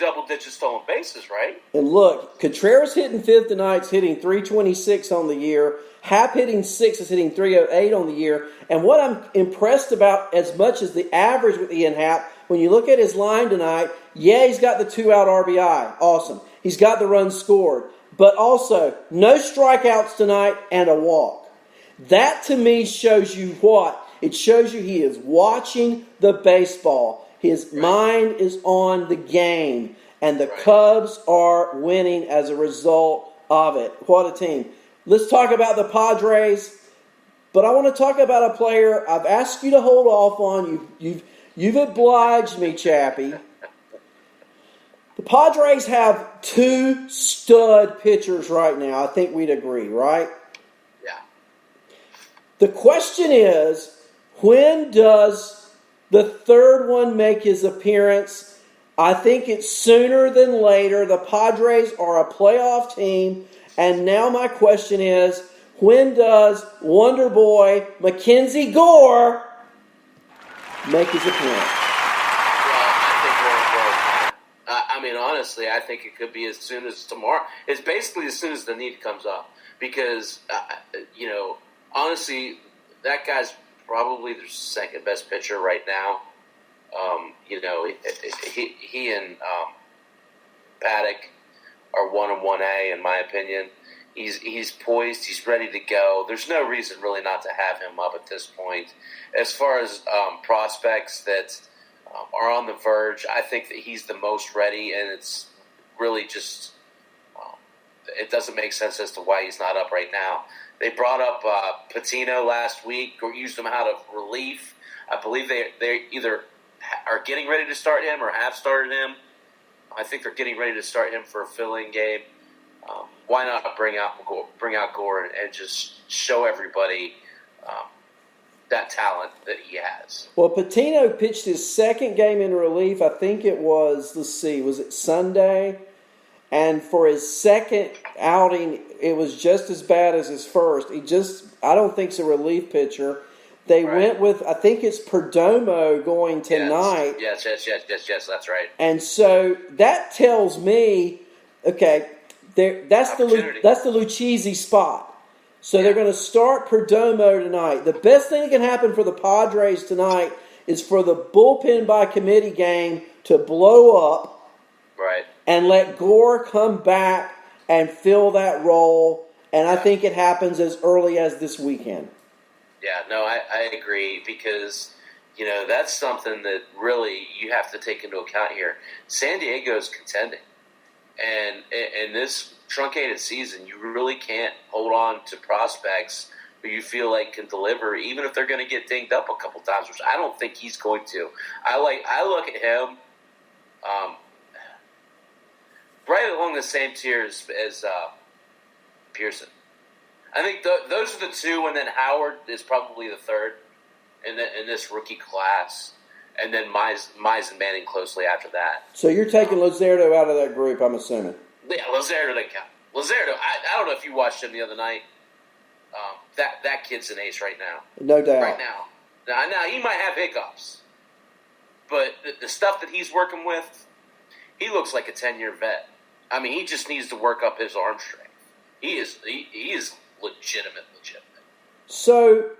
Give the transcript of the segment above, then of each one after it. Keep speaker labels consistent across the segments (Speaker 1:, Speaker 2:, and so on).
Speaker 1: double-digit stolen bases, right?
Speaker 2: And look, Contreras hitting fifth tonight's hitting 326 on the year. Happ hitting sixth is hitting 308 on the year. And what I'm impressed about as much as the average with Ian Happ, when you look at his line tonight, yeah, he's got the 2-out RBI. Awesome. He's got the runs scored. But also, no strikeouts tonight and a walk. That to me shows you what? It shows you he is watching the baseball. His mind is on the game. And the Cubs are winning as a result of it. What a team. Let's talk about the Padres. But I want to talk about a player I've asked you to hold off on. You've obliged me, Chappie. The Padres have two stud pitchers right now. I think we'd agree, right?
Speaker 1: Yeah.
Speaker 2: The question is, when does the third one make his appearance? I think it's sooner than later. The Padres are a playoff team. And now my question is, when does Wonder Boy Mackenzie Gore make his appearance?
Speaker 1: Honestly, I think it could be as soon as tomorrow. It's basically as soon as the need comes up. Because, honestly, that guy's probably the second best pitcher right now. He and Paddock are 1 and 1A, in my opinion. He's poised. He's ready to go. There's no reason really not to have him up at this point. As far as prospects that are on the verge, I think that he's the most ready, and it's really just it doesn't make sense as to why he's not up right now. They brought up Patino last week, or used him out of relief. I believe they either are getting ready to start him or have started him. I think they're getting ready to start him for a fill-in game. Why not bring out Gore and just show everybody that talent that he has?
Speaker 2: Well, Patino pitched his second game in relief. I think it was, was it Sunday? And for his second outing, it was just as bad as his first. I don't think he's a relief pitcher. They went with, I think it's Perdomo going tonight.
Speaker 1: Yes, that's right.
Speaker 2: And so that tells me, okay, that's the Lucchesi spot. So they're going to start Perdomo tonight. The best thing that can happen for the Padres tonight is for the bullpen by committee game to blow up.
Speaker 1: Right.
Speaker 2: And let Gore come back and fill that role. And I think it happens as early as this weekend.
Speaker 1: Yeah, no, I agree, because, that's something that really you have to take into account here. San Diego's contending. And in this truncated season, you really can't hold on to prospects who you feel like can deliver, even if they're going to get dinged up a couple times, which I don't think he's going to. I look at him right along the same tier as Pearson. I think those are the two, and then Howard is probably the third in this rookie class, and then Mize and Manning closely after that.
Speaker 2: So you're taking Luzardo out of that group, I'm assuming.
Speaker 1: Yeah, Luzardo doesn't count. Luzardo, I don't know if you watched him the other night. That kid's an ace right now.
Speaker 2: No doubt.
Speaker 1: Right now. Now he might have hiccups, but the stuff that he's working with, he looks like a 10-year vet. I mean, he just needs to work up his arm strength. He is legitimate.
Speaker 2: So,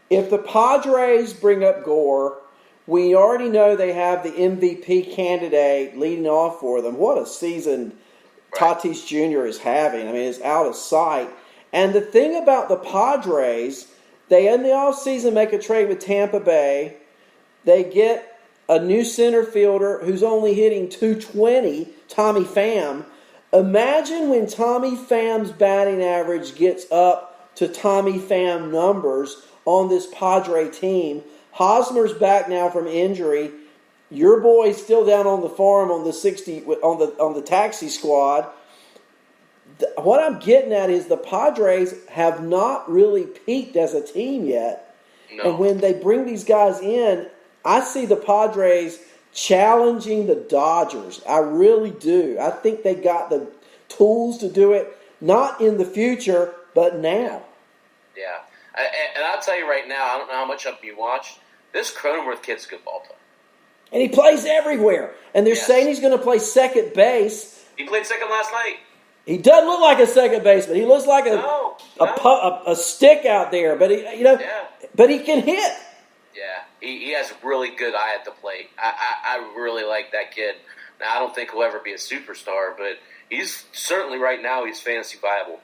Speaker 2: if the Padres bring up Gore, we already know they have the MVP candidate leading off for them. What a season Tatis Jr. is having. I mean, it's out of sight. And the thing about the Padres, they in the offseason make a trade with Tampa Bay. They get a new center fielder who's only hitting .220, Tommy Pham. Imagine when Tommy Pham's batting average gets up to Tommy Pham numbers on this Padre team. Hosmer's back now from injury. Your boy's still down on the farm on the taxi squad. What I'm getting at is the Padres have not really peaked as a team yet. No. And when they bring these guys in, I see the Padres challenging the Dodgers. I really do. I think they got the tools to do it, not in the future, but now.
Speaker 1: Yeah. And I'll tell you right now, I don't know how much of you watch. This Cronenworth kid's a good ball player.
Speaker 2: And he plays everywhere. And they're saying he's going to play second base.
Speaker 1: He played second last night.
Speaker 2: He doesn't look like a second baseman. He looks like a stick out there. But but he can hit.
Speaker 1: Yeah, he has a really good eye at the plate. I really like that kid. Now, I don't think he'll ever be a superstar, but he's certainly right now he's fantasy viable.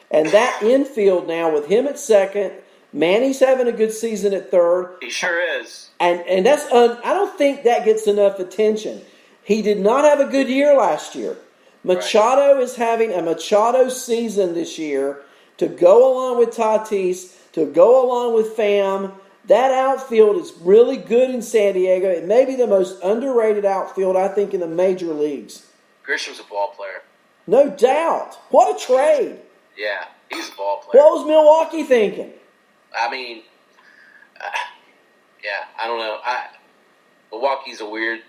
Speaker 2: And that infield now with him at second, Manny's having a good season at third.
Speaker 1: He sure is.
Speaker 2: And that's I don't think that gets enough attention. He did not have a good year last year. Machado is having a Machado season this year to go along with Tatis, to go along with Pham. That outfield is really good in San Diego. It may be the most underrated outfield, I think, in the major leagues.
Speaker 1: Grisham's a ball player.
Speaker 2: No doubt. What a trade.
Speaker 1: Yeah, he's a ball player.
Speaker 2: What was Milwaukee thinking?
Speaker 1: I mean, I don't know. Milwaukee's a weird,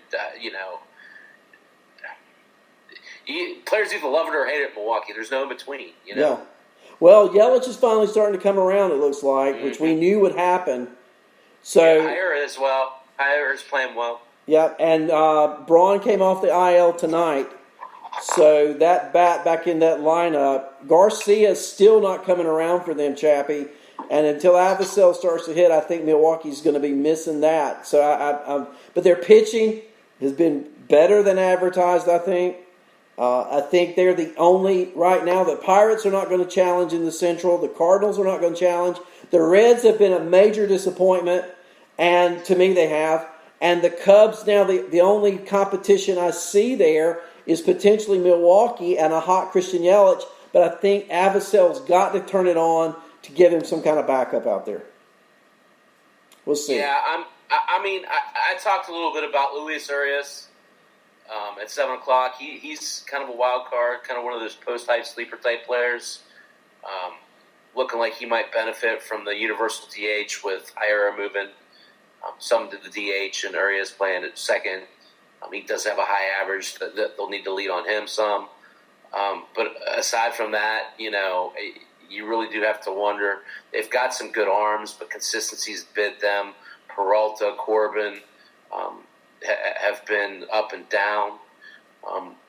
Speaker 1: players either love it or hate it in Milwaukee. There's no in between,
Speaker 2: Yeah. Well, Yelich is finally starting to come around, it looks like, which we knew would happen. So
Speaker 1: Hyer as well. Hyer is playing well.
Speaker 2: Yeah, and Braun came off the IL tonight. So that bat back in that lineup. Garcia's still not coming around for them, Chappie. And until Avicel starts to hit, I think Milwaukee's going to be missing that. So, but their pitching has been better than advertised, I think. I think they're the only, right now, the Pirates are not going to challenge in the Central. The Cardinals are not going to challenge. The Reds have been a major disappointment, and to me they have. And the Cubs now, the only competition I see there is potentially Milwaukee and a hot Christian Yelich. But I think Avicel's got to turn it on to give him some kind of backup out there. We'll see.
Speaker 1: Yeah, I talked a little bit about Luis Urias at 7 o'clock. He's kind of a wild card, kind of one of those post-hype, sleeper-type players. Looking like he might benefit from the universal DH with Ira moving some to the DH and Urias playing at second. He does have a high average. They'll need to lead on him some. But aside from that, you really do have to wonder. They've got some good arms, but consistency's bid them. Peralta, Corbin have been up and down.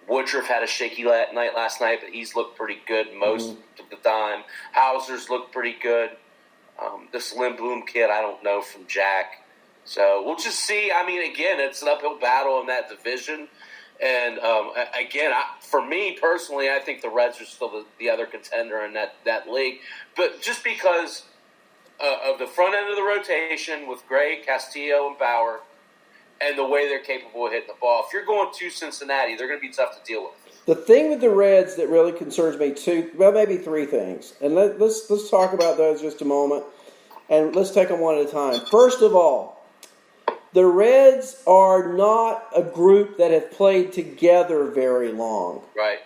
Speaker 1: Woodruff had a shaky night last night, but he's looked pretty good most of the time. Hauser's looked pretty good. This Lindblom kid, I don't know from Jack. So we'll just see. Again, it's an uphill battle in that division. And, for me personally, I think the Reds are still the other contender in that league. But just because of the front end of the rotation with Gray, Castillo, and Bauer, and the way they're capable of hitting the ball, if you're going to Cincinnati, they're going to be tough to deal with.
Speaker 2: The thing with the Reds that really concerns me, maybe three things. And let's talk about those just a moment. And let's take them one at a time. First of all, the Reds are not a group that have played together very long.
Speaker 1: Right.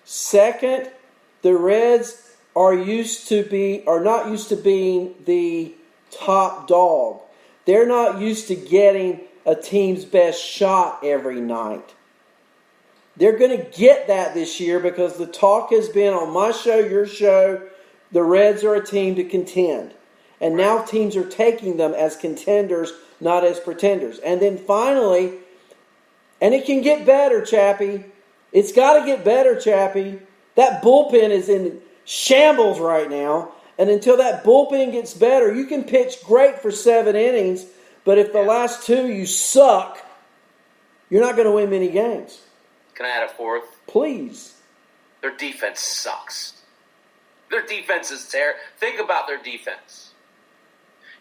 Speaker 2: Second, the Reds are not used to being the top dog. They're not used to getting a team's best shot every night. They're going to get that this year because the talk has been on my show, your show, the Reds are a team to contend. And now teams are taking them as contenders, not as pretenders. And then finally, and it can get better, Chappie. It's got to get better, Chappie. That bullpen is in shambles right now. And until that bullpen gets better, you can pitch great for 7 innings, but if the last 2 you suck, you're not going to win many games.
Speaker 1: Can I add a fourth?
Speaker 2: Please.
Speaker 1: Their defense sucks. Their defense is terrible. Think about their defense.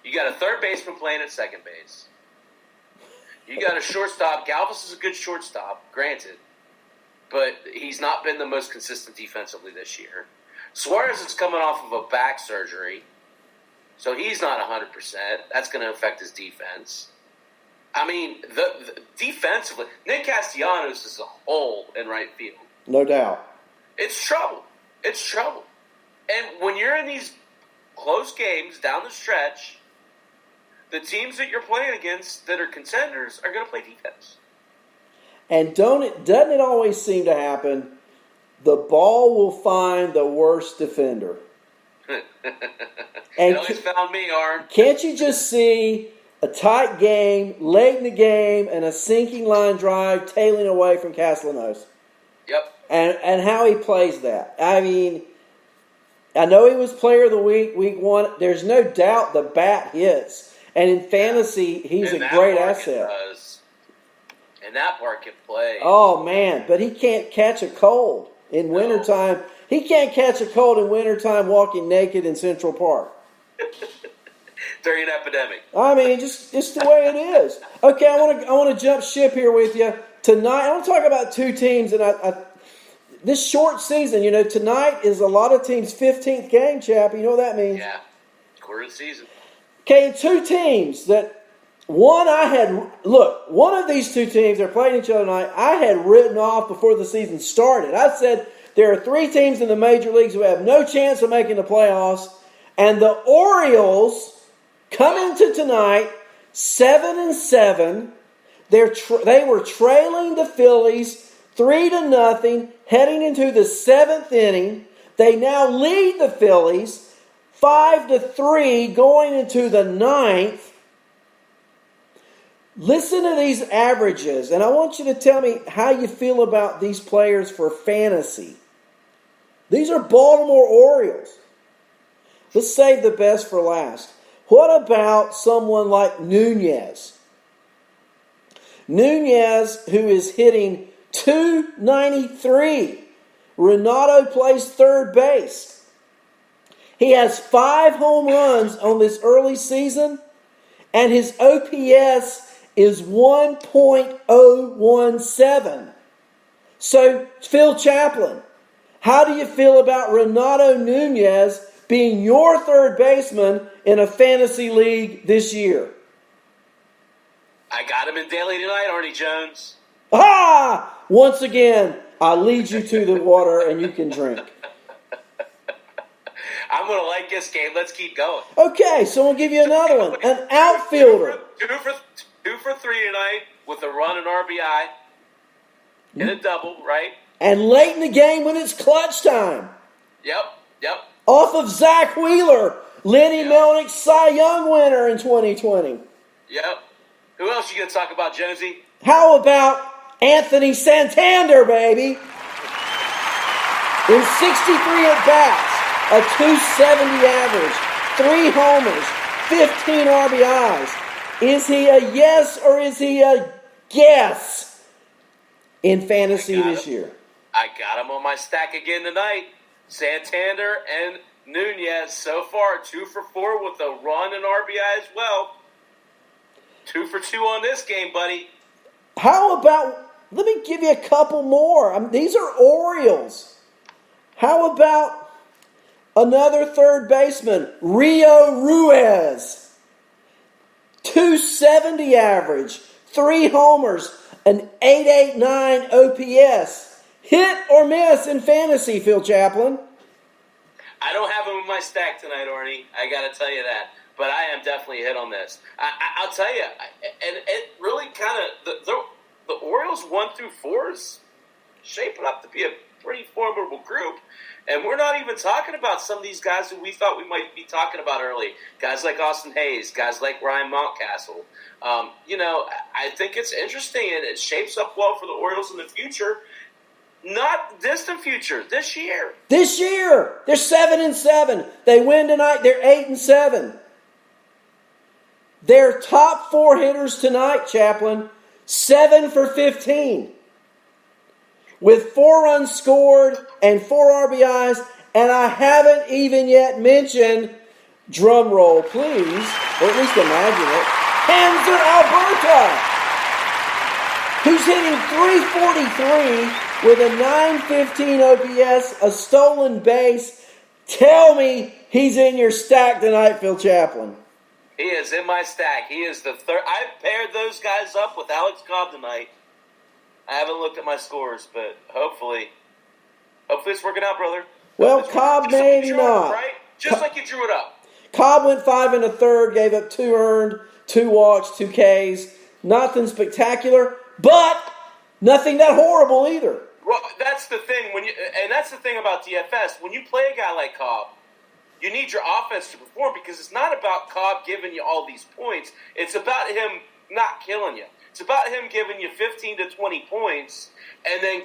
Speaker 1: You got a third baseman playing at second base. You got a shortstop. Galvis is a good shortstop, granted, but he's not been the most consistent defensively this year. Suarez is coming off of a back surgery, so he's not 100%. That's going to affect his defense. The defensively, Nick Castellanos is a hole in right field.
Speaker 2: No doubt.
Speaker 1: It's trouble. It's trouble. And when you're in these close games down the stretch, the teams that you're playing against that are contenders are going to play defense.
Speaker 2: And doesn't it always seem to happen? The ball will find the worst defender.
Speaker 1: And it always found me, Arn.
Speaker 2: Can't you just see a tight game, late in the game, and a sinking line drive tailing away from Castellanos.
Speaker 1: Yep.
Speaker 2: And how he plays that. I mean, I know he was player of the week 1. There's no doubt the bat hits. And in fantasy, he's a great asset.
Speaker 1: And that part can play.
Speaker 2: Oh, man. But he can't catch a cold in wintertime. He can't catch a cold in wintertime walking naked in Central Park.
Speaker 1: During an epidemic.
Speaker 2: I mean, just the way it is. Okay, I want to jump ship here with you. Tonight, I want to talk about two teams. And this short season, tonight is a lot of teams' 15th game, Chap. You know what that means?
Speaker 1: Yeah. Quarter of the season.
Speaker 2: Okay, two teams that one of these two teams, they're playing each other tonight, I had written off before the season started. I said there are three teams in the major leagues who have no chance of making the playoffs, and the Orioles come into tonight 7-7. They were trailing the Phillies 3-0, heading into the 7th inning. They now lead the Phillies 5-3 going into the 9th. Listen to these averages, and I want you to tell me how you feel about these players for fantasy. These are Baltimore Orioles. Let's save the best for last. What about someone like Nunez? Nunez, who is hitting .293. Renato plays third base. He has 5 home runs on this early season, and his OPS is 1.017. So, Phil Chaplin, how do you feel about Renato Nunez being your third baseman in a fantasy league this year?
Speaker 1: I got him in daily tonight, Arnie Jones.
Speaker 2: Ah! Once again, I lead you to the water and you can drink.
Speaker 1: I'm going to like this game. Let's keep going.
Speaker 2: Okay, so we'll give you another one. An outfielder.
Speaker 1: Two for 3 tonight with a run and RBI. And a double, right?
Speaker 2: And late in the game when it's clutch time.
Speaker 1: Yep.
Speaker 2: Off of Zach Wheeler, Lenny Melnick Cy Young winner in 2020.
Speaker 1: Yep. Who else you going to talk about, Jonesy?
Speaker 2: How about Anthony Santander, baby? In 63 at-bats, a .270 average, 3 homers, 15 RBIs. Is he a yes or is he a guess in fantasy this year?
Speaker 1: I got him on my stack again tonight. Santander and Nunez so far 2 for 4 with a run and RBI as well. 2 for 2 on this game, buddy.
Speaker 2: How about, let me give you a couple more. These are Orioles. How about another third baseman, Rio Ruiz? .270 average, 3 homers, an .889 OPS. Hit or miss in fantasy, Phil Chaplin?
Speaker 1: I don't have him in my stack tonight, Arnie. I got to tell you that. But I am definitely a hit on this. I'll tell you, and it really kind of, the Orioles 1 through 4 is shaping up to be a pretty formidable group. And we're not even talking about some of these guys who we thought we might be talking about early. Guys like Austin Hayes, guys like Ryan Mountcastle. I think it's interesting, and it shapes up well for the Orioles in the future. Not distant future, this year.
Speaker 2: This year, they're 7-7. They win tonight, they're 8-7. Their top 4 hitters tonight, Chaplin, 7 for 15. With 4 runs scored and 4 RBIs, and I haven't even yet mentioned, drum roll please, or at least imagine it, Hanser Alberta, who's hitting .343 with a .915 OPS, a stolen base. Tell me he's in your stack tonight, Phil Chaplin.
Speaker 1: He is in my stack. He is the third. I paired those guys up with Alex Cobb tonight. I haven't looked at my scores, but hopefully it's working out, brother.
Speaker 2: Well, Cobb maybe not.
Speaker 1: Right? Just like you drew it up.
Speaker 2: Cobb went 5 1/3, gave up 2 earned, 2 walks, 2 Ks. Nothing spectacular, but nothing that horrible either.
Speaker 1: Well, that's the thing. And that's the thing about DFS. When you play a guy like Cobb, you need your offense to perform because it's not about Cobb giving you all these points. It's about him not killing you. It's about him giving you 15 to 20 points and then